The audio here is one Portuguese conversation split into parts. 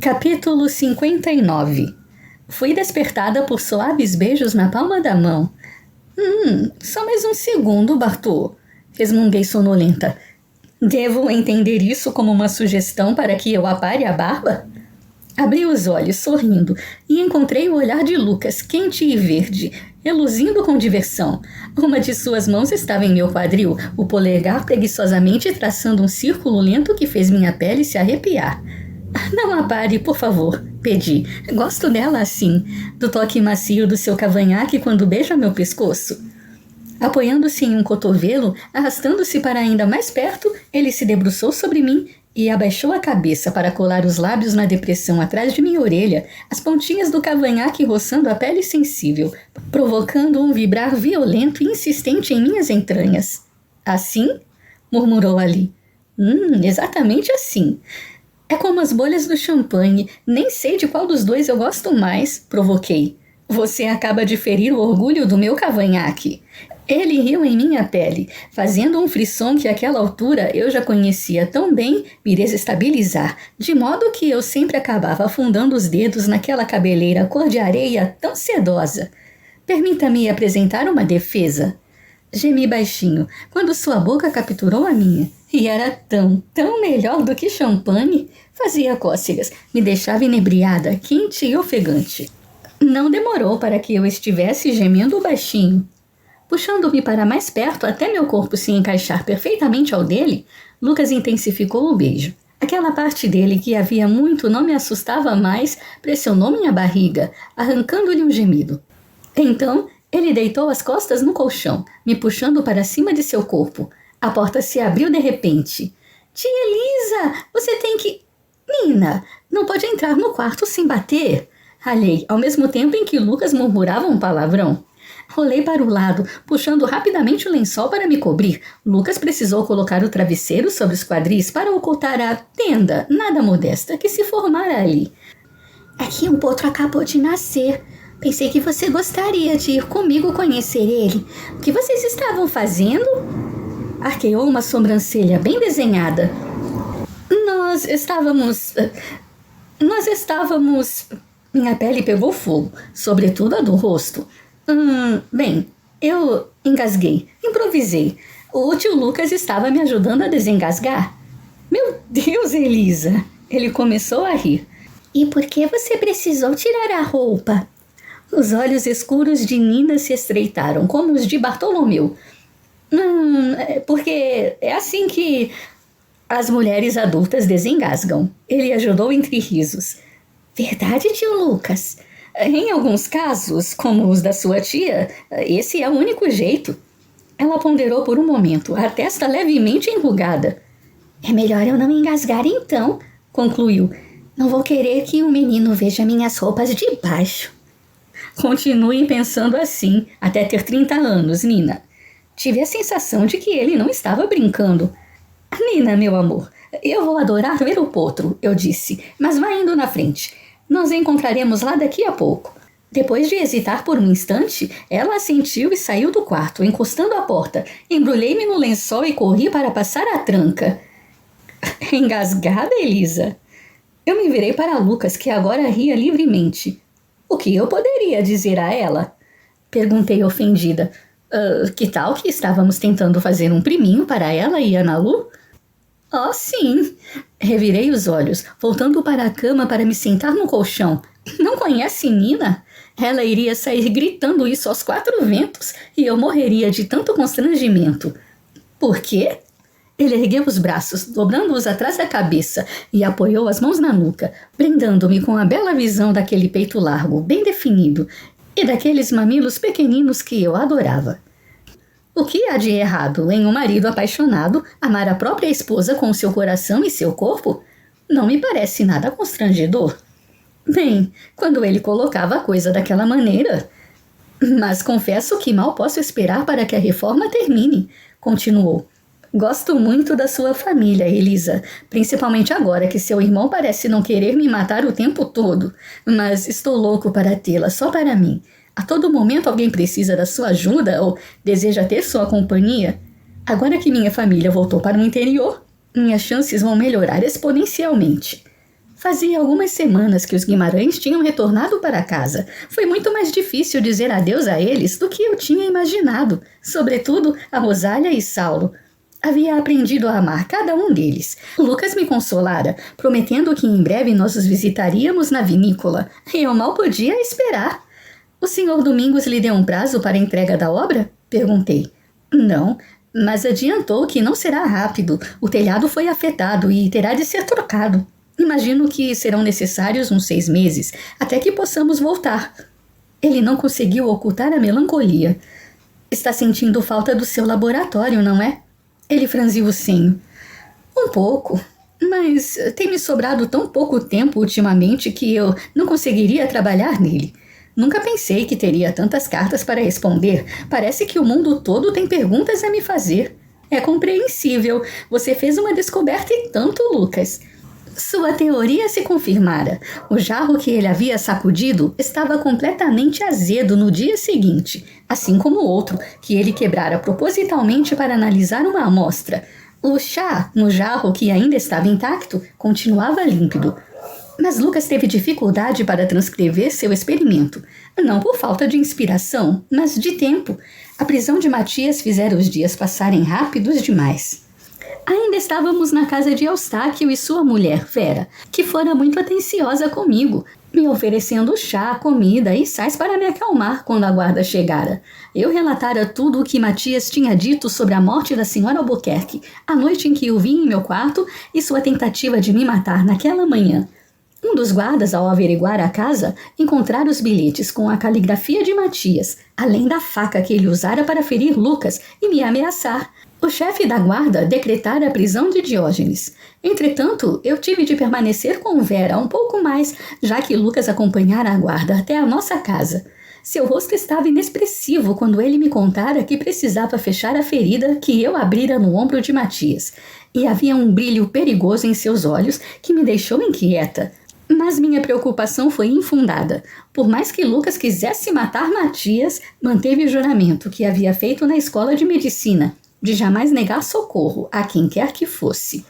Capítulo 59. Fui despertada por suaves beijos na palma da mão. Só mais um segundo, Bartô, resmunguei sonolenta. Devo entender isso como uma sugestão para que eu apare a barba? Abri os olhos, sorrindo, e encontrei o olhar de Lucas, quente e verde, reluzindo com diversão. Uma de suas mãos estava em meu quadril, o polegar preguiçosamente traçando um círculo lento que fez minha pele se arrepiar. Não a pare, por favor, pedi. Gosto dela assim, do toque macio do seu cavanhaque quando beija meu pescoço. Apoiando-se em um cotovelo, arrastando-se para ainda mais perto, ele se debruçou sobre mim e abaixou a cabeça para colar os lábios na depressão atrás de minha orelha, as pontinhas do cavanhaque roçando a pele sensível, provocando um vibrar violento e insistente em minhas entranhas. Assim? Murmurou Ali. Exatamente assim. É como as bolhas do champanhe, nem sei de qual dos dois eu gosto mais, provoquei. Você acaba de ferir o orgulho do meu cavanhaque. Ele riu em minha pele, fazendo um frisson que àquela altura eu já conhecia tão bem me desestabilizar, de modo que eu sempre acabava afundando os dedos naquela cabeleira cor de areia tão sedosa. Permita-me apresentar uma defesa. Gemi baixinho, quando sua boca capturou a minha. E era tão melhor do que champanhe. Fazia cócegas, me deixava inebriada, quente e ofegante. Não demorou para que eu estivesse gemendo baixinho. Puxando-me para mais perto até meu corpo se encaixar perfeitamente ao dele, Lucas intensificou o beijo. Aquela parte dele que havia muito não me assustava mais pressionou minha barriga, arrancando-lhe um gemido. Então, ele deitou as costas no colchão, me puxando para cima de seu corpo. A porta se abriu de repente. Tia Elisa, você tem que... Nina, não pode entrar no quarto sem bater. Ralhei, ao mesmo tempo em que Lucas murmurava um palavrão. Rolei para o lado, puxando rapidamente o lençol para me cobrir. Lucas precisou colocar o travesseiro sobre os quadris para ocultar a tenda, nada modesta, que se formara ali. Aqui um potro acabou de nascer. Pensei que você gostaria de ir comigo conhecer ele. O que vocês estavam fazendo? Arqueou uma sobrancelha bem desenhada. Nós estávamos... Minha pele pegou fogo, sobretudo a do rosto. Bem, eu engasguei, improvisei. O tio Lucas estava me ajudando a desengasgar. Meu Deus, Elisa! Ele começou a rir. E por que você precisou tirar a roupa? Os olhos escuros de Nina se estreitaram, como os de Bartolomeu. Porque é assim que as mulheres adultas desengasgam. Ele ajudou entre risos. Verdade, tio Lucas? Em alguns casos, como os da sua tia, esse é o único jeito. Ela ponderou por um momento, a testa levemente enrugada. É melhor eu não engasgar então, concluiu. Não vou querer que um menino veja minhas roupas de baixo. Continue pensando assim, até ter 30 anos, Nina. Tive a sensação de que ele não estava brincando. Nina, meu amor, eu vou adorar ver o potro, eu disse, mas vá indo na frente. Nós encontraremos lá daqui a pouco. Depois de hesitar por um instante, ela assentiu e saiu do quarto, encostando a porta. Embrulhei-me no lençol e corri para passar a tranca. Engasgada, Elisa? Eu me virei para Lucas, que agora ria livremente. O que eu poderia dizer a ela? Perguntei ofendida. Que tal que estávamos tentando fazer um priminho para ela e Ana Lu? Oh, sim. Revirei os olhos, voltando para a cama para me sentar no colchão. Não conhece Nina? Ela iria sair gritando isso aos 4 ventos e eu morreria de tanto constrangimento. Por quê? Ele ergueu os braços, dobrando-os atrás da cabeça e apoiou as mãos na nuca, brindando-me com a bela visão daquele peito largo, bem definido, e daqueles mamilos pequeninos que eu adorava. O que há de errado em um marido apaixonado amar a própria esposa com seu coração e seu corpo? Não me parece nada constrangedor. Bem, quando ele colocava a coisa daquela maneira... Mas confesso que mal posso esperar para que a reforma termine, continuou. Gosto muito da sua família, Elisa, principalmente agora que seu irmão parece não querer me matar o tempo todo, mas estou louco para tê-la só para mim. A todo momento alguém precisa da sua ajuda ou deseja ter sua companhia. Agora que minha família voltou para o interior, minhas chances vão melhorar exponencialmente. Fazia algumas semanas que os Guimarães tinham retornado para casa. Foi muito mais difícil dizer adeus a eles do que eu tinha imaginado, sobretudo a Rosália e Saulo. Havia aprendido a amar cada um deles. Lucas me consolara, prometendo que em breve nós os visitaríamos na vinícola. E eu mal podia esperar. O senhor Domingos lhe deu um prazo para a entrega da obra? Perguntei. Não, mas adiantou que não será rápido. O telhado foi afetado e terá de ser trocado. Imagino que serão necessários uns 6 meses, até que possamos voltar. Ele não conseguiu ocultar a melancolia. Está sentindo falta do seu laboratório, não é? Ele franziu o senho. Um pouco, mas tem me sobrado tão pouco tempo ultimamente que eu não conseguiria trabalhar nele. Nunca pensei que teria tantas cartas para responder. Parece que o mundo todo tem perguntas a me fazer. É compreensível. Você fez uma descoberta e tanto, Lucas. Sua teoria se confirmara. O jarro que ele havia sacudido estava completamente azedo no dia seguinte, assim como o outro, que ele quebrara propositalmente para analisar uma amostra. O chá, no jarro que ainda estava intacto, continuava límpido. Mas Lucas teve dificuldade para transcrever seu experimento. Não por falta de inspiração, mas de tempo. A prisão de Matias fizera os dias passarem rápidos demais. Ainda estávamos na casa de Eustáquio e sua mulher, Vera, que fora muito atenciosa comigo, me oferecendo chá, comida e sais para me acalmar quando a guarda chegara. Eu relatara tudo o que Matias tinha dito sobre a morte da senhora Albuquerque, a noite em que o vi em meu quarto e sua tentativa de me matar naquela manhã. Um dos guardas, ao averiguar a casa, encontrara os bilhetes com a caligrafia de Matias, além da faca que ele usara para ferir Lucas e me ameaçar. O chefe da guarda decretara a prisão de Diógenes. Entretanto, eu tive de permanecer com Vera um pouco mais, já que Lucas acompanhara a guarda até a nossa casa. Seu rosto estava inexpressivo quando ele me contara que precisava fechar a ferida que eu abrira no ombro de Matias, e havia um brilho perigoso em seus olhos que me deixou inquieta. Mas minha preocupação foi infundada. Por mais que Lucas quisesse matar Matias, manteve o juramento que havia feito na escola de medicina, de jamais negar socorro a quem quer que fosse.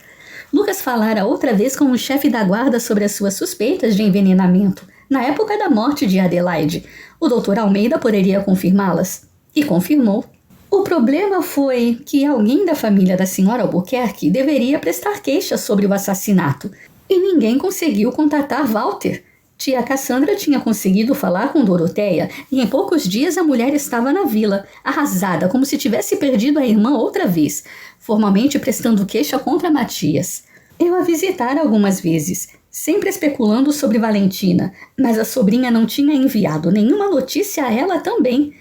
Lucas falara outra vez com o chefe da guarda sobre as suas suspeitas de envenenamento, na época da morte de Adelaide. O Dr. Almeida poderia confirmá-las. E confirmou. O problema foi que alguém da família da senhora Albuquerque deveria prestar queixa sobre o assassinato, e ninguém conseguiu contatar Walter. Tia Cassandra tinha conseguido falar com Doroteia e em poucos dias a mulher estava na vila, arrasada, como se tivesse perdido a irmã outra vez, formalmente prestando queixa contra Matias. Eu a visitara algumas vezes, sempre especulando sobre Valentina, mas a sobrinha não tinha enviado nenhuma notícia a ela também.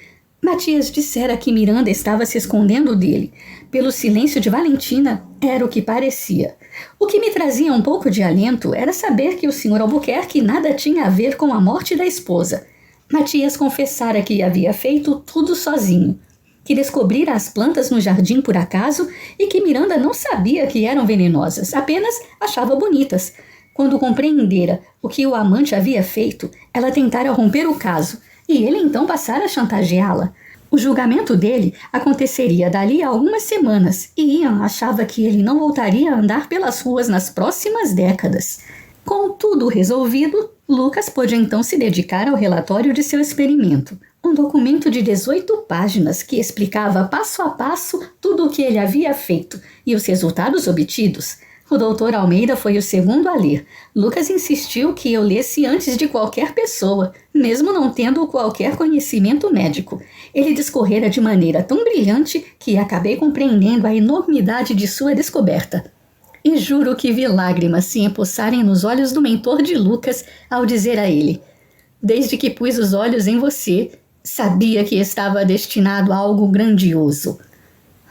Matias dissera que Miranda estava se escondendo dele. Pelo silêncio de Valentina, era o que parecia. O que me trazia um pouco de alento era saber que o Sr. Albuquerque nada tinha a ver com a morte da esposa. Matias confessara que havia feito tudo sozinho, que descobrira as plantas no jardim por acaso e que Miranda não sabia que eram venenosas, apenas achava bonitas. Quando compreendera o que o amante havia feito, ela tentara romper o caso, e ele então passara a chantageá-la. O julgamento dele aconteceria dali a algumas semanas e Ian achava que ele não voltaria a andar pelas ruas nas próximas décadas. Com tudo resolvido, Lucas pôde então se dedicar ao relatório de seu experimento, um documento de 18 páginas que explicava passo a passo tudo o que ele havia feito e os resultados obtidos. O Dr. Almeida foi o segundo a ler. Lucas insistiu que eu lesse antes de qualquer pessoa, mesmo não tendo qualquer conhecimento médico. Ele discorrera de maneira tão brilhante que acabei compreendendo a enormidade de sua descoberta. E juro que vi lágrimas se empoçarem nos olhos do mentor de Lucas ao dizer a ele: desde que pus os olhos em você, sabia que estava destinado a algo grandioso.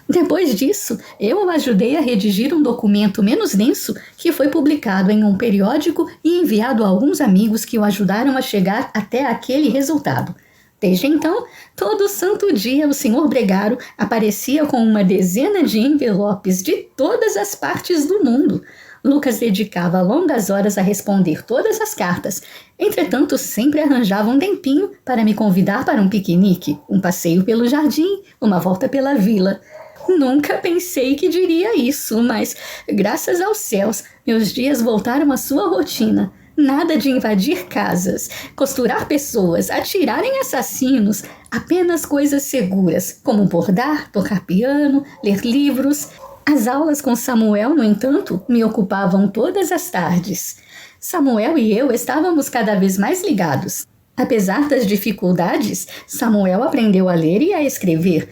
Depois disso, eu o ajudei a redigir um documento menos denso que foi publicado em um periódico e enviado a alguns amigos que o ajudaram a chegar até aquele resultado. Desde então, todo santo dia o Sr. Bregaro aparecia com uma dezena de envelopes de todas as partes do mundo. Lucas dedicava longas horas a responder todas as cartas. Entretanto, sempre arranjava um tempinho para me convidar para um piquenique, um passeio pelo jardim, uma volta pela vila. Nunca pensei que diria isso, mas, graças aos céus, meus dias voltaram à sua rotina. Nada de invadir casas, costurar pessoas, atirar em assassinos, apenas coisas seguras, como bordar, tocar piano, ler livros. As aulas com Samuel, no entanto, me ocupavam todas as tardes. Samuel e eu estávamos cada vez mais ligados. Apesar das dificuldades, Samuel aprendeu a ler e a escrever.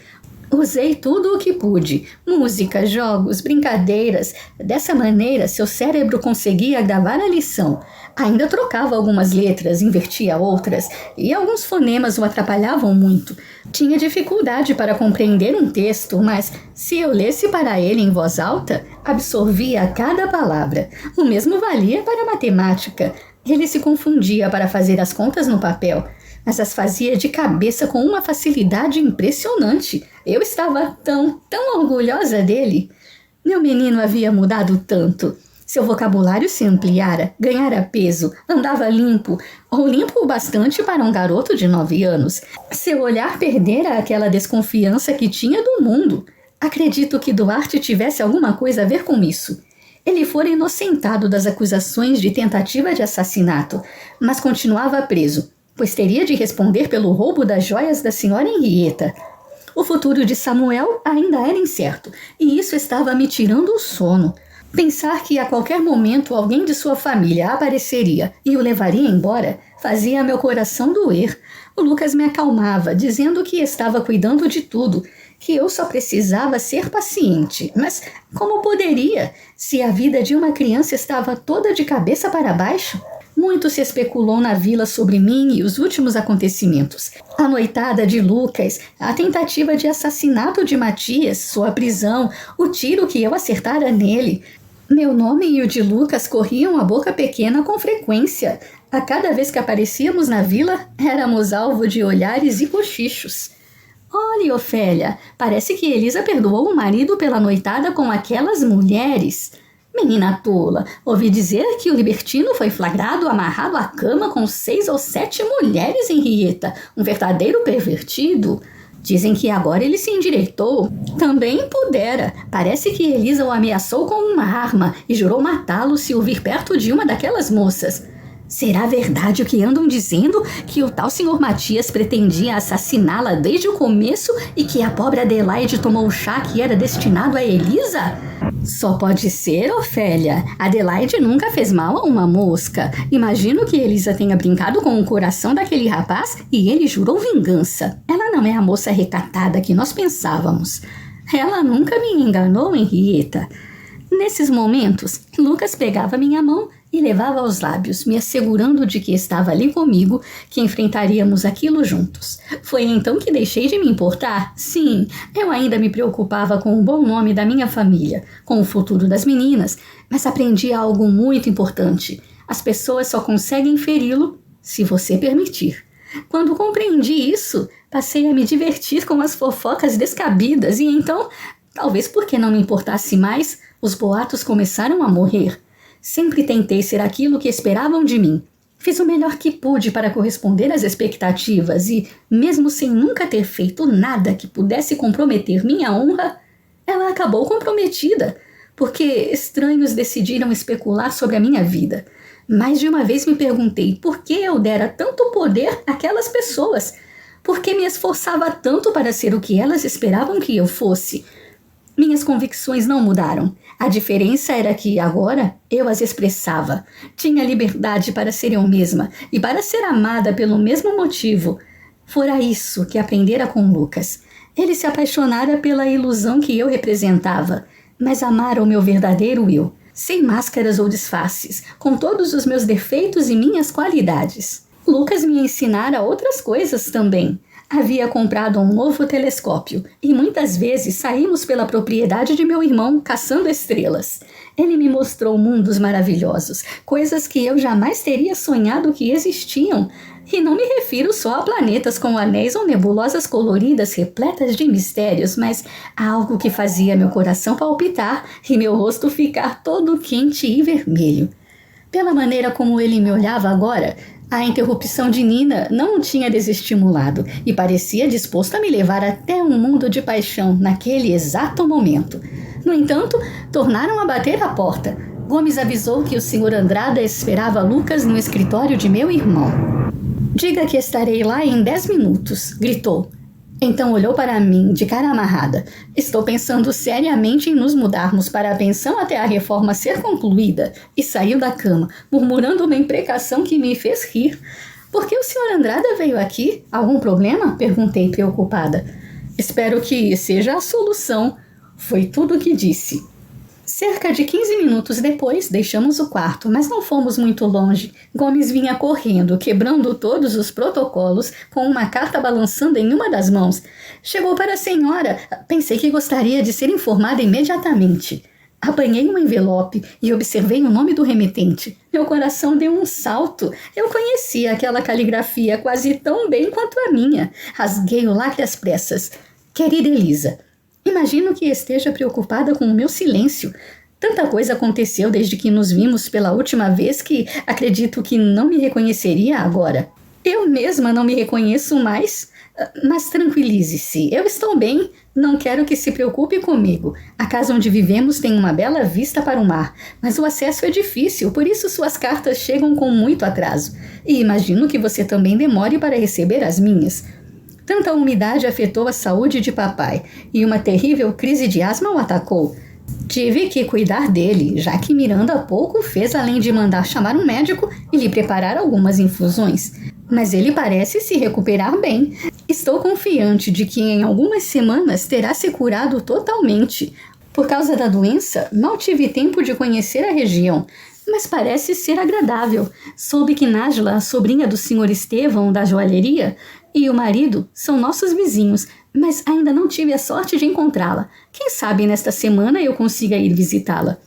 Usei tudo o que pude, música, jogos, brincadeiras. Dessa maneira, seu cérebro conseguia gravar a lição. Ainda trocava algumas letras, invertia outras, e alguns fonemas o atrapalhavam muito. Tinha dificuldade para compreender um texto, mas se eu lesse para ele em voz alta, absorvia cada palavra. O mesmo valia para a matemática. Ele se confundia para fazer as contas no papel, mas as fazia de cabeça com uma facilidade impressionante. Eu estava tão orgulhosa dele. Meu menino havia mudado tanto. Seu vocabulário se ampliara, ganhara peso, andava limpo, ou limpo o bastante para um garoto de 9 anos. Seu olhar perdera aquela desconfiança que tinha do mundo. Acredito que Duarte tivesse alguma coisa a ver com isso. Ele fora inocentado das acusações de tentativa de assassinato, mas continuava preso, pois teria de responder pelo roubo das joias da senhora Henrietta. O futuro de Samuel ainda era incerto, e isso estava me tirando o sono. Pensar que a qualquer momento alguém de sua família apareceria e o levaria embora fazia meu coração doer. O Lucas me acalmava, dizendo que estava cuidando de tudo, que eu só precisava ser paciente. Mas como poderia, se a vida de uma criança estava toda de cabeça para baixo? Muito se especulou na vila sobre mim e os últimos acontecimentos. A noitada de Lucas, a tentativa de assassinato de Matias, sua prisão, o tiro que eu acertara nele. Meu nome e o de Lucas corriam a boca pequena com frequência. A cada vez que aparecíamos na vila, éramos alvo de olhares e cochichos. Olhe, Ofélia, parece que Elisa perdoou o marido pela noitada com aquelas mulheres. Menina tola, ouvi dizer que o libertino foi flagrado amarrado à cama com 6 ou 7 mulheres, Henrietta, um verdadeiro pervertido. Dizem que agora ele se endireitou. Também pudera. Parece que Elisa o ameaçou com uma arma e jurou matá-lo se o vir perto de uma daquelas moças. Será verdade o que andam dizendo, que o tal senhor Matias pretendia assassiná-la desde o começo e que a pobre Adelaide tomou o chá que era destinado a Elisa? Só pode ser, Ofélia. Adelaide nunca fez mal a uma mosca. Imagino que Elisa tenha brincado com o coração daquele rapaz e ele jurou vingança. Ela não é a moça recatada que nós pensávamos. Ela nunca me enganou, Henrietta. Nesses momentos, Lucas pegava minha mão e levava aos lábios, me assegurando de que estava ali comigo, que enfrentaríamos aquilo juntos. Foi então que deixei de me importar. Sim, eu ainda me preocupava com o bom nome da minha família, com o futuro das meninas, mas aprendi algo muito importante. As pessoas só conseguem feri-lo se você permitir. Quando compreendi isso, passei a me divertir com as fofocas descabidas e então, talvez porque não me importasse mais, os boatos começaram a morrer. Sempre tentei ser aquilo que esperavam de mim. Fiz o melhor que pude para corresponder às expectativas e, mesmo sem nunca ter feito nada que pudesse comprometer minha honra, ela acabou comprometida, porque estranhos decidiram especular sobre a minha vida. Mais de uma vez me perguntei por que eu dera tanto poder àquelas pessoas, por que me esforçava tanto para ser o que elas esperavam que eu fosse. Minhas convicções não mudaram. A diferença era que, agora, eu as expressava. Tinha liberdade para ser eu mesma e para ser amada pelo mesmo motivo. Fora isso que aprendera com Lucas. Ele se apaixonara pela ilusão que eu representava, mas amara o meu verdadeiro eu, sem máscaras ou disfarces, com todos os meus defeitos e minhas qualidades. Lucas me ensinara outras coisas também. Havia comprado um novo telescópio e muitas vezes saímos pela propriedade de meu irmão caçando estrelas. Ele me mostrou mundos maravilhosos, coisas que eu jamais teria sonhado que existiam. E não me refiro só a planetas com anéis ou nebulosas coloridas repletas de mistérios, mas a algo que fazia meu coração palpitar e meu rosto ficar todo quente e vermelho. Pela maneira como ele me olhava agora, A interrupção de Nina não o tinha desestimulado e parecia disposto a me levar até um mundo de paixão naquele exato momento. No entanto, tornaram a bater à porta. Gomes avisou que o Sr. Andrada esperava Lucas no escritório de meu irmão. Diga que estarei lá em 10 minutos, gritou. Então olhou para mim, de cara amarrada. Estou pensando seriamente em nos mudarmos para a pensão até a reforma ser concluída. E saiu da cama, murmurando uma imprecação que me fez rir. Por que o Sr. Andrada veio aqui? Algum problema? Perguntei, preocupada. Espero que seja a solução. Foi tudo o que disse. Cerca de 15 minutos depois, deixamos o quarto, mas não fomos muito longe. Gomes vinha correndo, quebrando todos os protocolos, com uma carta balançando em uma das mãos. Chegou para a senhora. Pensei que gostaria de ser informada imediatamente. Apanhei um envelope e observei o nome do remetente. Meu coração deu um salto. Eu conhecia aquela caligrafia quase tão bem quanto a minha. Rasguei o lacre às pressas. Querida Elisa, imagino que esteja preocupada com o meu silêncio. Tanta coisa aconteceu desde que nos vimos pela última vez que acredito que não me reconheceria agora. Eu mesma não me reconheço mais. Mas tranquilize-se, eu estou bem. Não quero que se preocupe comigo. A casa onde vivemos tem uma bela vista para o mar, mas o acesso é difícil, por isso suas cartas chegam com muito atraso. E imagino que você também demore para receber as minhas. Tanta umidade afetou a saúde de papai e uma terrível crise de asma o atacou. Tive que cuidar dele, já que Miranda há pouco fez além de mandar chamar um médico e lhe preparar algumas infusões. Mas ele parece se recuperar bem. Estou confiante de que em algumas semanas terá se curado totalmente. Por causa da doença, mal tive tempo de conhecer a região, mas parece ser agradável. Soube que Nájila, a sobrinha do Sr. Estevão da joalheria, e o marido são nossos vizinhos, mas ainda não tive a sorte de encontrá-la. Quem sabe nesta semana eu consiga ir visitá-la.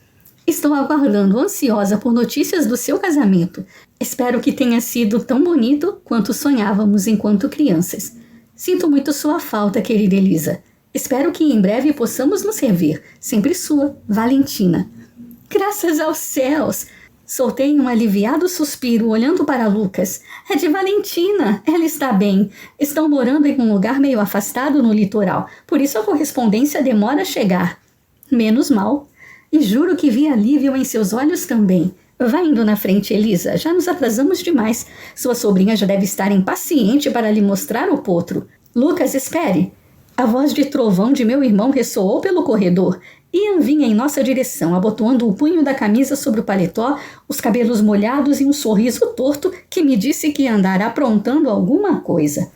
Estou aguardando ansiosa por notícias do seu casamento. Espero que tenha sido tão bonito quanto sonhávamos enquanto crianças. Sinto muito sua falta, querida Elisa. Espero que em breve possamos nos rever. Sempre sua, Valentina. Graças aos céus! Soltei um aliviado suspiro olhando para Lucas. É de Valentina. Ela está bem. Estão morando em um lugar meio afastado no litoral. Por isso a correspondência demora a chegar. Menos mal. E juro que vi alívio em seus olhos também. Vá indo na frente, Elisa. Já nos atrasamos demais. Sua sobrinha já deve estar impaciente para lhe mostrar o potro. Lucas, espere. A voz de trovão de meu irmão ressoou pelo corredor. Ian vinha em nossa direção, abotoando o punho da camisa sobre o paletó, os cabelos molhados e um sorriso torto que me disse que ia andar aprontando alguma coisa.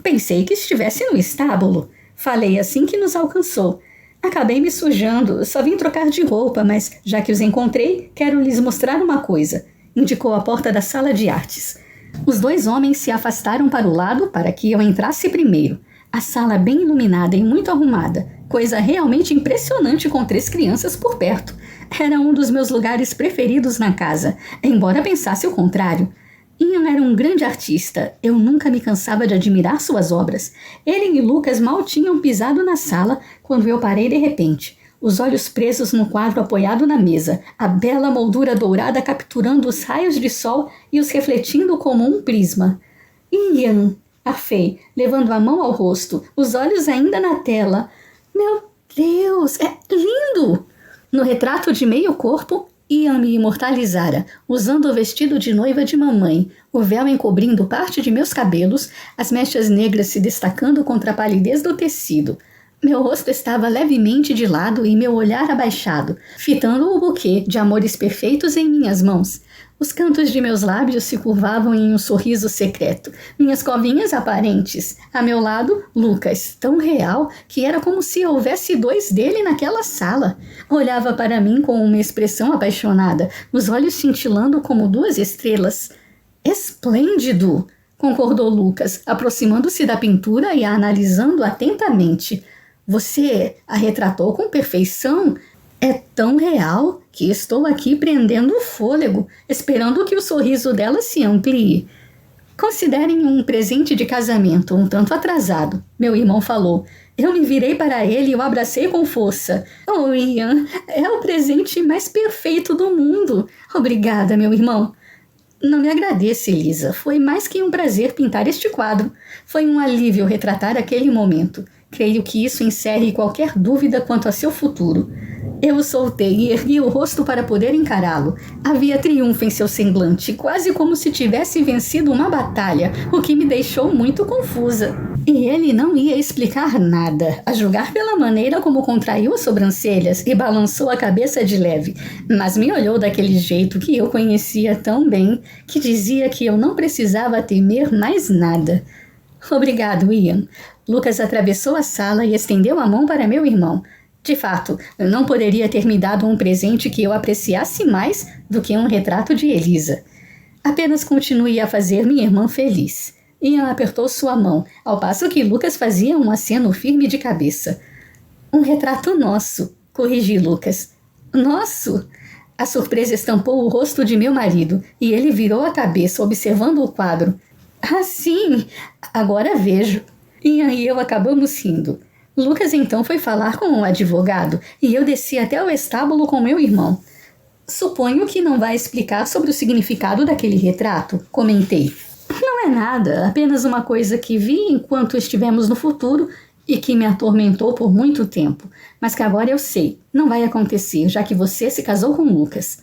Pensei que estivesse no estábulo. Falei assim que nos alcançou. Acabei me sujando, só vim trocar de roupa, mas já que os encontrei, quero lhes mostrar uma coisa. Indicou a porta da sala de artes. Os dois homens se afastaram para o lado para que eu entrasse primeiro. A sala bem iluminada e muito arrumada. Coisa realmente impressionante com 3 crianças por perto. Era um dos meus lugares preferidos na casa, embora pensasse o contrário. Ian era um grande artista. Eu nunca me cansava de admirar suas obras. Ele e Lucas mal tinham pisado na sala quando eu parei de repente. Os olhos presos no quadro apoiado na mesa, a bela moldura dourada capturando os raios de sol e os refletindo como um prisma. Ian! Arfei, levando a mão ao rosto, os olhos ainda na tela. Meu Deus, é lindo! No retrato de meio corpo, Ian me imortalizara, usando o vestido de noiva de mamãe, o véu encobrindo parte de meus cabelos, as mechas negras se destacando contra a palidez do tecido. Meu rosto estava levemente de lado e meu olhar abaixado, fitando o buquê de amores perfeitos em minhas mãos. Os cantos de meus lábios se curvavam em um sorriso secreto, minhas covinhas aparentes. A meu lado, Lucas, tão real que era como se houvesse 2 dele naquela sala. Olhava para mim com uma expressão apaixonada, os olhos cintilando como 2 estrelas. Esplêndido! Concordou Lucas, aproximando-se da pintura e a analisando atentamente. Você a retratou com perfeição? É tão real que estou aqui prendendo o fôlego, esperando que o sorriso dela se amplie. Considerem um presente de casamento um tanto atrasado, meu irmão falou. Eu me virei para ele e o abracei com força. Oh, Ian, é o presente mais perfeito do mundo. Obrigada, meu irmão. Não me agradeça, Elisa. Foi mais que um prazer pintar este quadro. Foi um alívio retratar aquele momento. Creio que isso encerre qualquer dúvida quanto a seu futuro. Eu o soltei e ergui o rosto para poder encará-lo. Havia triunfo em seu semblante, quase como se tivesse vencido uma batalha, o que me deixou muito confusa. E ele não ia explicar nada, a julgar pela maneira como contraiu as sobrancelhas e balançou a cabeça de leve, mas me olhou daquele jeito que eu conhecia tão bem, que dizia que eu não precisava temer mais nada. Obrigado, Ian. Lucas atravessou a sala e estendeu a mão para meu irmão. De fato, não poderia ter me dado um presente que eu apreciasse mais do que um retrato de Elisa. Apenas continue a fazer minha irmã feliz. Ian apertou sua mão, ao passo que Lucas fazia um aceno firme de cabeça. Um retrato nosso, corrigi Lucas. Nosso? A surpresa estampou o rosto de meu marido, e ele virou a cabeça, observando o quadro. Ah, sim! Agora vejo. Ian e eu acabamos rindo. Lucas então foi falar com um advogado e eu desci até o estábulo com meu irmão. Suponho que não vai explicar sobre o significado daquele retrato, comentei. Não é nada, apenas uma coisa que vi enquanto estivemos no futuro e que me atormentou por muito tempo, mas que agora eu sei, não vai acontecer, já que você se casou com Lucas.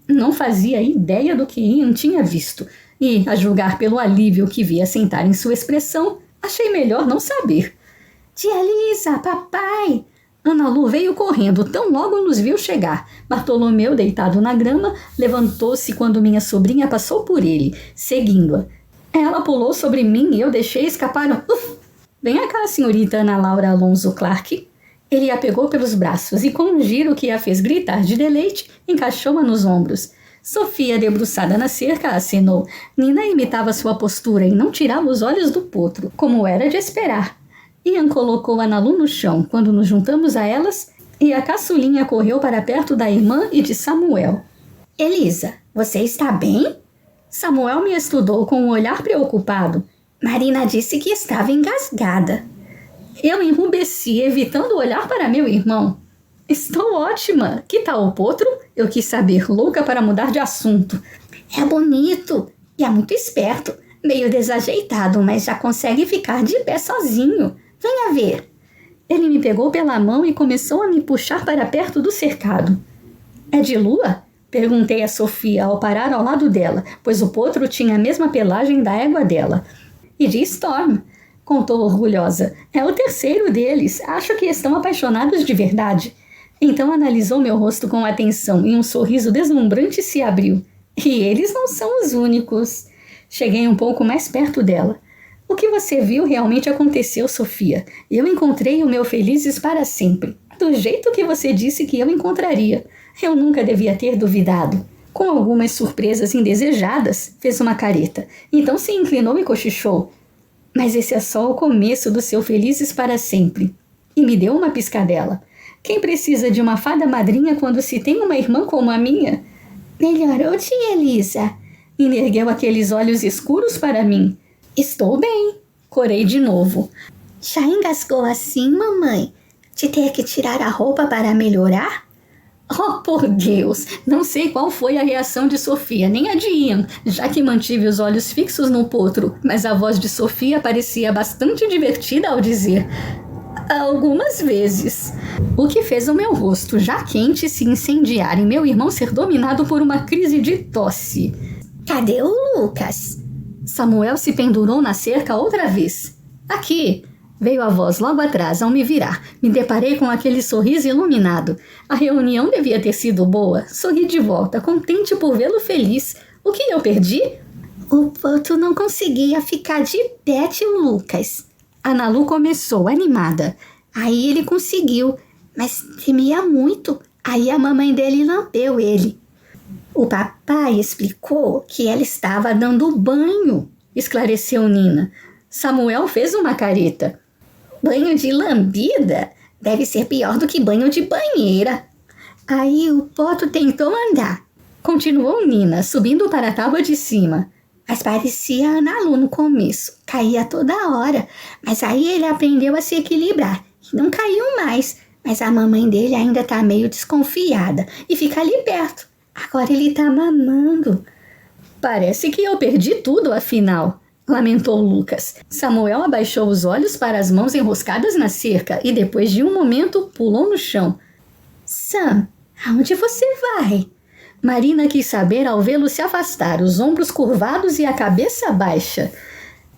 Não fazia ideia do que Ian tinha visto, e, a julgar pelo alívio que vi assentar em sua expressão, achei melhor não saber. Tia Lisa, papai! Ana Lu veio correndo, tão logo nos viu chegar. Bartolomeu, deitado na grama, levantou-se quando minha sobrinha passou por ele, seguindo-a. Ela pulou sobre mim e eu deixei escapar um uf! Venha cá, senhorita Ana Laura Alonso Clark. Ele a pegou pelos braços e, com um giro que a fez gritar de deleite, encaixou-a nos ombros. Sofia, debruçada na cerca, acenou. Nina imitava sua postura e não tirava os olhos do potro, como era de esperar. Ian colocou Ana Lu no chão quando nos juntamos a elas e a caçulinha correu para perto da irmã e de Samuel. Elisa, você está bem? Samuel me estudou com um olhar preocupado. Marina disse que estava engasgada. Eu enrubesci, evitando olhar para meu irmão. Estou ótima. Que tal o potro? Eu quis saber, louca para mudar de assunto. É bonito e é muito esperto. Meio desajeitado, mas já consegue ficar de pé sozinho. Venha ver. Ele me pegou pela mão e começou a me puxar para perto do cercado. É de lua? Perguntei a Sofia ao parar ao lado dela, pois o potro tinha a mesma pelagem da égua dela. E de Storm, contou orgulhosa. É o terceiro deles. Acho que estão apaixonados de verdade. Então analisou meu rosto com atenção e um sorriso deslumbrante se abriu. E eles não são os únicos. Cheguei um pouco mais perto dela. O que você viu realmente aconteceu, Sofia. Eu encontrei o meu felizes para sempre. Do jeito que você disse que eu encontraria. Eu nunca devia ter duvidado. Com algumas surpresas indesejadas, fez uma careta. Então se inclinou e cochichou. Mas esse é só o começo do seu felizes para sempre. E me deu uma piscadela. Quem precisa de uma fada madrinha quando se tem uma irmã como a minha? Melhorou, tia Elisa. E ergueu aqueles olhos escuros para mim. Estou bem, corei de novo. Já engasgou assim, mamãe? De ter que tirar a roupa para melhorar? Oh, por Deus! Não sei qual foi a reação de Sofia, nem a de Ian, já que mantive os olhos fixos no potro, mas a voz de Sofia parecia bastante divertida ao dizer... Algumas vezes. O que fez o meu rosto, já quente, se incendiar e meu irmão ser dominado por uma crise de tosse. Cadê o Lucas? Samuel se pendurou na cerca outra vez. Aqui! Veio a voz logo atrás ao me virar. Me deparei com aquele sorriso iluminado. A reunião devia ter sido boa. Sorri de volta, contente por vê-lo feliz. O que eu perdi? O potro não conseguia ficar de pé, tio Lucas. Ana Lu começou, animada. Aí ele conseguiu, mas tremia muito. Aí a mamãe dele lambeu ele. O papai explicou que ela estava dando banho, esclareceu Nina. Samuel fez uma careta. Banho de lambida? Deve ser pior do que banho de banheira. Aí o potro tentou andar. Continuou Nina, subindo para a tábua de cima. Mas parecia Ana Lu no começo. Caía toda hora. Mas aí ele aprendeu a se equilibrar. E não caiu mais. Mas a mamãe dele ainda está meio desconfiada. E fica ali perto. Agora ele está mamando. Parece que eu perdi tudo, afinal, lamentou Lucas. Samuel abaixou os olhos para as mãos enroscadas na cerca e, depois de um momento, pulou no chão. Sam, aonde você vai? Marina quis saber ao vê-lo se afastar, os ombros curvados e a cabeça baixa.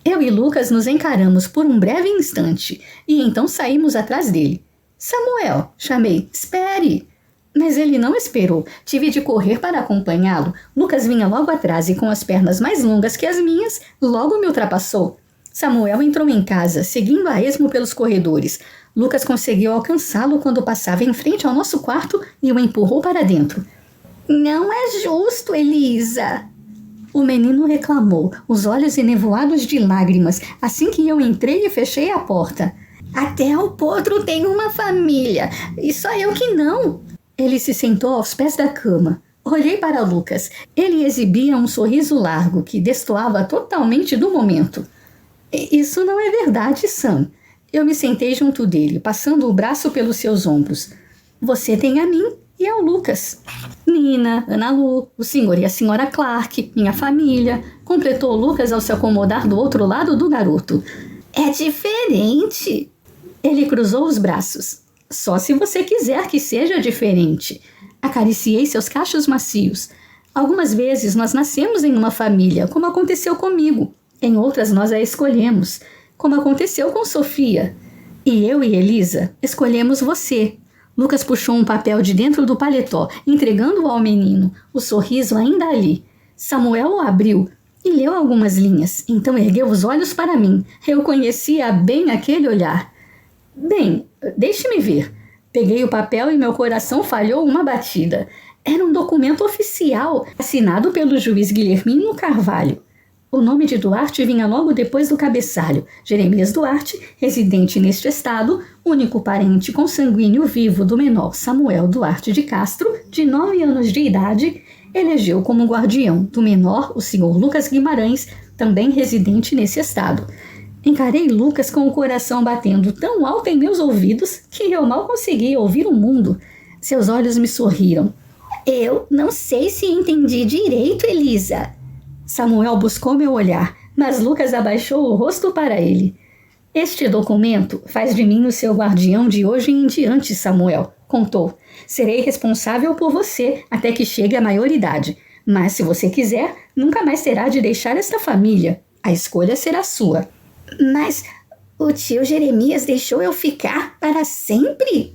Eu e Lucas nos encaramos por um breve instante e então saímos atrás dele. Samuel, chamei, espere! Mas ele não esperou. Tive de correr para acompanhá-lo. Lucas vinha logo atrás e, com as pernas mais longas que as minhas, logo me ultrapassou. Samuel entrou em casa, seguindo a esmo pelos corredores. Lucas conseguiu alcançá-lo quando passava em frente ao nosso quarto e o empurrou para dentro. Não é justo, Elisa! O menino reclamou, os olhos enevoados de lágrimas, assim que eu entrei e fechei a porta. Até o Potro tem uma família, e só eu que não. Ele se sentou aos pés da cama. Olhei para Lucas. Ele exibia um sorriso largo que destoava totalmente do momento. Isso não é verdade, Sam. Eu me sentei junto dele, passando o braço pelos seus ombros. Você tem a mim e ao Lucas. Nina, Ana Lu, o senhor e a senhora Clark, minha família, completou Lucas ao se acomodar do outro lado do garoto. É diferente. Ele cruzou os braços. Só se você quiser que seja diferente. Acariciei seus cachos macios. Algumas vezes nós nascemos em uma família, como aconteceu comigo. Em outras nós a escolhemos, como aconteceu com Sofia. E eu e Elisa escolhemos você. Lucas puxou um papel de dentro do paletó, entregando-o ao menino, o sorriso ainda ali. Samuel o abriu e leu algumas linhas, então ergueu os olhos para mim. Eu conhecia bem aquele olhar. Bem, deixe-me ver. Peguei o papel e meu coração falhou uma batida. Era um documento oficial, assinado pelo juiz Guilhermino Carvalho. O nome de Duarte vinha logo depois do cabeçalho. Jeremias Duarte, residente neste estado, único parente consanguíneo vivo do menor Samuel Duarte de Castro, de 9 anos de idade, elegeu como guardião do menor o senhor Lucas Guimarães, também residente nesse estado. Encarei Lucas com o coração batendo tão alto em meus ouvidos que eu mal conseguia ouvir o mundo. Seus olhos me sorriram. Eu não sei se entendi direito, Elisa. Samuel buscou meu olhar, mas Lucas abaixou o rosto para ele. Este documento faz de mim o seu guardião de hoje em diante, Samuel, contou. Serei responsável por você até que chegue à maioridade. Mas se você quiser, nunca mais terá de deixar esta família. A escolha será sua. Mas o tio Jeremias deixou eu ficar para sempre?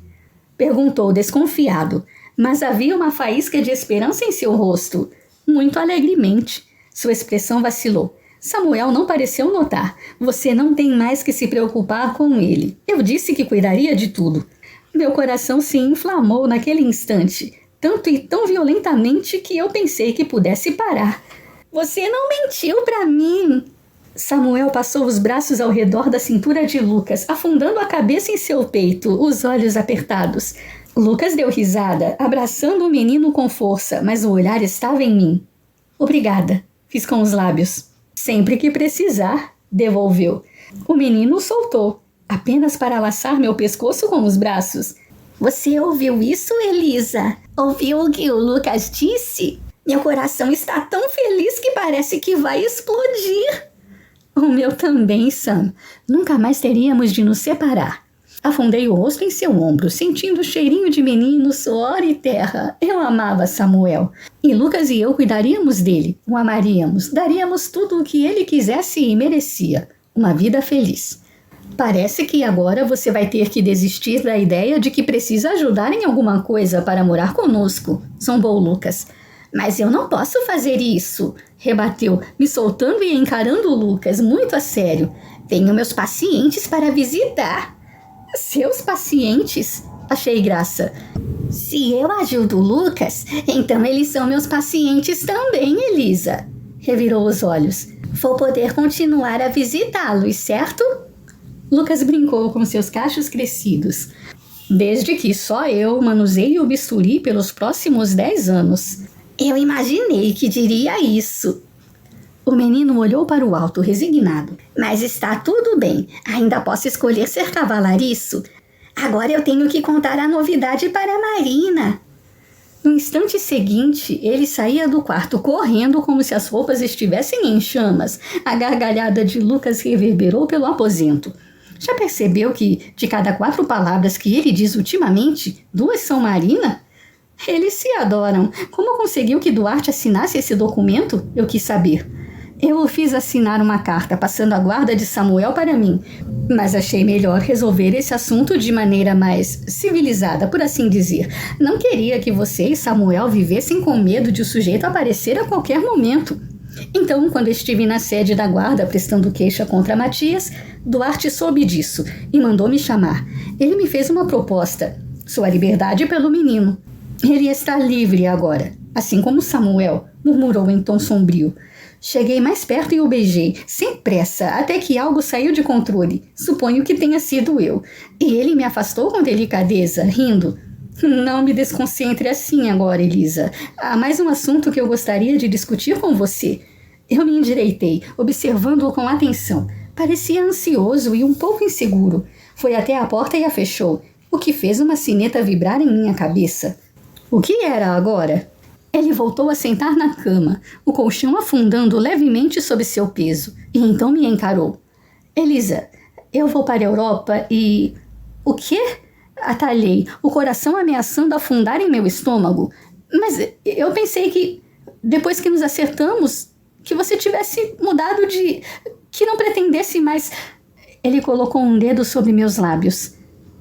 Perguntou desconfiado, mas havia uma faísca de esperança em seu rosto. Muito alegremente. Sua expressão vacilou. Samuel não pareceu notar. Você não tem mais que se preocupar com ele. Eu disse que cuidaria de tudo. Meu coração se inflamou naquele instante, tanto e tão violentamente que eu pensei que pudesse parar. Você não mentiu para mim. Samuel passou os braços ao redor da cintura de Lucas, afundando a cabeça em seu peito, os olhos apertados. Lucas deu risada, abraçando o menino com força, mas o olhar estava em mim. Obrigada, fiz com os lábios. Sempre que precisar, devolveu. O menino o soltou, apenas para laçar meu pescoço com os braços. Você ouviu isso, Elisa? Ouviu o que o Lucas disse? Meu coração está tão feliz que parece que vai explodir. O meu também, Sam. Nunca mais teríamos de nos separar. Afundei o rosto em seu ombro, sentindo o cheirinho de menino, suor e terra. Eu amava Samuel. E Lucas e eu cuidaríamos dele, o amaríamos, daríamos tudo o que ele quisesse e merecia. Uma vida feliz. Parece que agora você vai ter que desistir da ideia de que precisa ajudar em alguma coisa para morar conosco, zombou Lucas. Mas eu não posso fazer isso, rebateu, me soltando e encarando Lucas muito a sério. Tenho meus pacientes para visitar. Seus pacientes? Achei graça. Se eu ajudo o Lucas, então eles são meus pacientes também, Elisa. Revirou os olhos. Vou poder continuar a visitá-los, certo? Lucas brincou com seus cachos crescidos. Desde que só eu manuseie o bisturi pelos próximos 10 anos. Eu imaginei que diria isso. O menino olhou para o alto, resignado. Mas está tudo bem. Ainda posso escolher ser cavalariço. Agora eu tenho que contar a novidade para a Marina. No instante seguinte, ele saía do quarto correndo como se as roupas estivessem em chamas. A gargalhada de Lucas reverberou pelo aposento. Já percebeu que, de cada 4 palavras que ele diz ultimamente, 2 são Marina? Eles se adoram. Como conseguiu que Duarte assinasse esse documento? Eu quis saber. Eu o fiz assinar uma carta passando a guarda de Samuel para mim, mas achei melhor resolver esse assunto de maneira mais civilizada, por assim dizer. Não queria que você e Samuel vivessem com medo de o sujeito aparecer a qualquer momento. Então, quando estive na sede da guarda prestando queixa contra Matias, Duarte soube disso e mandou me chamar. Ele me fez uma proposta: sua liberdade pelo menino. Ele está livre agora, assim como Samuel, murmurou em tom sombrio. Cheguei mais perto e o beijei, sem pressa, até que algo saiu de controle. Suponho que tenha sido eu. E ele me afastou com delicadeza, rindo. Não me desconcentre assim agora, Elisa. Há mais um assunto que eu gostaria de discutir com você. Eu me endireitei, observando-o com atenção. Parecia ansioso e um pouco inseguro. Foi até a porta e a fechou, o que fez uma sineta vibrar em minha cabeça. O que era agora? Ele voltou a sentar na cama, o colchão afundando levemente sob seu peso, e então me encarou. Elisa, eu vou para a Europa e... O quê? Atalhei, o coração ameaçando afundar em meu estômago. Mas eu pensei que, depois que nos acertamos, que você tivesse mudado de... que não pretendesse mais... Ele colocou um dedo sobre meus lábios.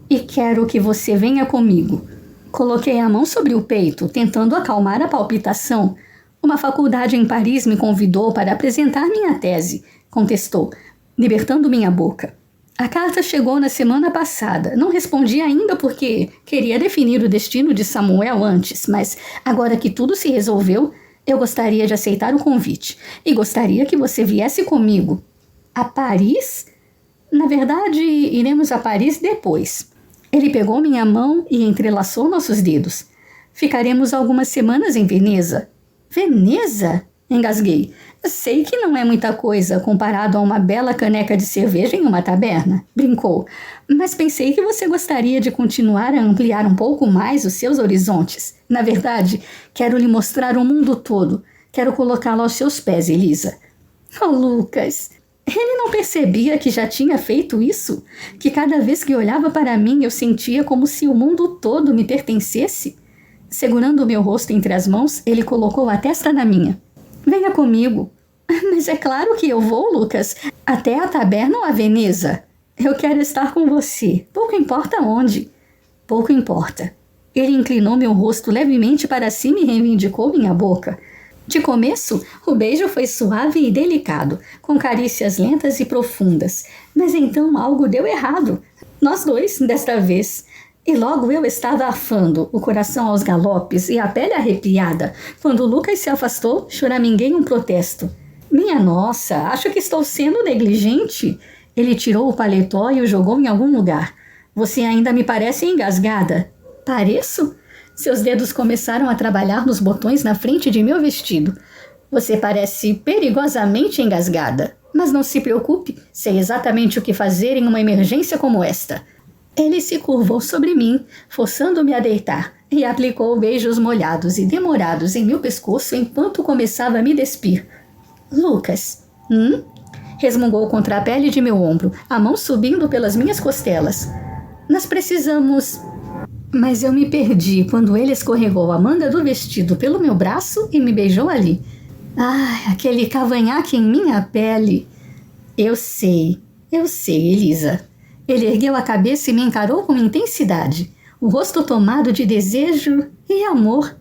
E quero que você venha comigo. Coloquei a mão sobre o peito, tentando acalmar a palpitação. Uma faculdade em Paris me convidou para apresentar minha tese, contestou, libertando minha boca. A carta chegou na semana passada. Não respondi ainda porque queria definir o destino de Samuel antes, mas agora que tudo se resolveu, eu gostaria de aceitar o convite. E gostaria que você viesse comigo. A Paris? Na verdade, iremos a Paris depois. Ele pegou minha mão e entrelaçou nossos dedos. Ficaremos algumas semanas em Veneza. Veneza? Engasguei. Sei que não é muita coisa comparado a uma bela caneca de cerveja em uma taberna. Brincou. Mas pensei que você gostaria de continuar a ampliar um pouco mais os seus horizontes. Na verdade, quero lhe mostrar o mundo todo. Quero colocá-lo aos seus pés, Elisa. Oh, Lucas... Ele não percebia que já tinha feito isso? Que cada vez que olhava para mim eu sentia como se o mundo todo me pertencesse? Segurando o meu rosto entre as mãos, ele colocou a testa na minha. Venha comigo. Mas é claro que eu vou, Lucas. Até a taberna ou a Veneza. Eu quero estar com você. Pouco importa onde. Pouco importa. Ele inclinou meu rosto levemente para cima e reivindicou minha boca. De começo, o beijo foi suave e delicado, com carícias lentas e profundas. Mas então algo deu errado. Nós dois, desta vez. E logo eu estava afando, o coração aos galopes e a pele arrepiada. Quando Lucas se afastou, choraminguei um protesto. Minha nossa, acho que estou sendo negligente. Ele tirou o paletó e o jogou em algum lugar. Você ainda me parece engasgada. Pareço? Seus dedos começaram a trabalhar nos botões na frente de meu vestido. Você parece perigosamente engasgada. Mas não se preocupe, sei exatamente o que fazer em uma emergência como esta. Ele se curvou sobre mim, forçando-me a deitar, e aplicou beijos molhados e demorados em meu pescoço enquanto começava a me despir. Lucas, resmungou contra a pele de meu ombro, a mão subindo pelas minhas costelas. Nós precisamos... Mas eu me perdi quando ele escorregou a manga do vestido pelo meu braço e me beijou ali. Ai, aquele cavanhaque em minha pele. Eu sei, Elisa. Ele ergueu a cabeça e me encarou com intensidade, o rosto tomado de desejo e amor.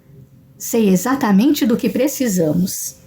Sei exatamente do que precisamos.